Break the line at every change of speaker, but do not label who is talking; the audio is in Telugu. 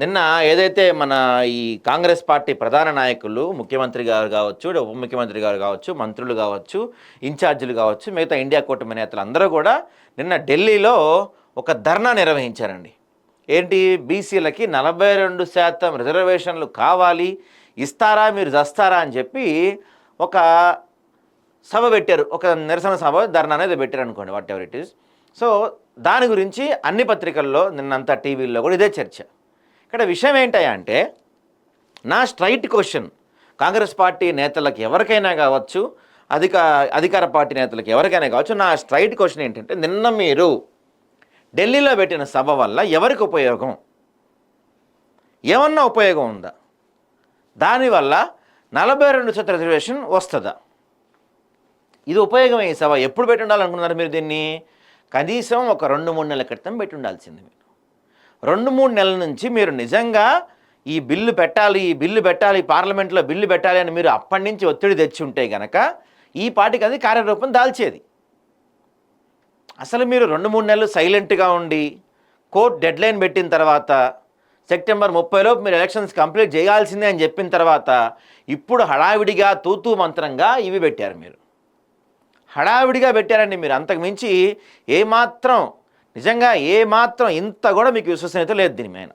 నిన్న ఏదైతే మన ఈ కాంగ్రెస్ పార్టీ ప్రధాన నాయకులు ముఖ్యమంత్రి గారు కావచ్చు, ఉప ముఖ్యమంత్రి గారు కావచ్చు, మంత్రులు కావచ్చు, ఇన్ఛార్జీలు కావచ్చు, మిగతా ఇండియా కూటమి నేతలు అందరూ కూడా నిన్న ఢిల్లీలో ఒక ధర్నా నిర్వహించారండి. ఏంటి, బీసీలకి 42% రిజర్వేషన్లు కావాలి, ఇస్తారా మీరు చస్తారా అని చెప్పి ఒక సభ పెట్టారు. ఒక నిరసన సభ, ధర్నా అనేది పెట్టారు అనుకోండి, what ever it is. So దాని గురించి అన్ని పత్రికల్లో నిన్నంతా టీవీల్లో కూడా ఇదే చర్చ. ఇక్కడ విషయం ఏంటంటే, నా స్ట్రైట్ క్వశ్చన్ కాంగ్రెస్ పార్టీ నేతలకు ఎవరికైనా కావచ్చు, అధికార పార్టీ నేతలకు ఎవరికైనా కావచ్చు, నా స్ట్రైట్ క్వశ్చన్ ఏంటంటే, నిన్న మీరు ఢిల్లీలో పెట్టిన సభ వల్ల ఎవరికి ఉపయోగం? ఏమన్నా ఉపయోగం ఉందా? దానివల్ల 42% రిజర్వేషన్ వస్తుందా? ఇది ఉపయోగమే. ఈ సభ ఎప్పుడు పెట్టి ఉండాలనుకున్నారు మీరు? దీన్ని కనీసం ఒక 2-3 నెలల క్రితం పెట్టి ఉండాల్సింది. మీరు 2-3 నెలల నుంచి మీరు నిజంగా ఈ బిల్లు పెట్టాలి, పార్లమెంట్లో బిల్లు పెట్టాలి అని మీరు అప్పటి నుంచి ఒత్తిడి తెచ్చి ఉంటే గనక ఈ పార్టీకి అది కార్యరూపం దాల్చేది. అసలు మీరు 2-3 నెలలు సైలెంట్గా ఉండి కోర్టు డెడ్లైన్ పెట్టిన తర్వాత సెప్టెంబర్ 30లోపు మీరు ఎలక్షన్స్ కంప్లీట్ చేయాల్సిందే అని చెప్పిన తర్వాత ఇప్పుడు హడావిడిగా తూతూ మంత్రంగా ఇవి పెట్టారు. మీరు హడావిడిగా పెట్టారండి. మీరు అంతకుమించి ఏమాత్రం నిజంగా ఇంత కూడా మీకు విశ్వసనీయత లేదు దీని మీద.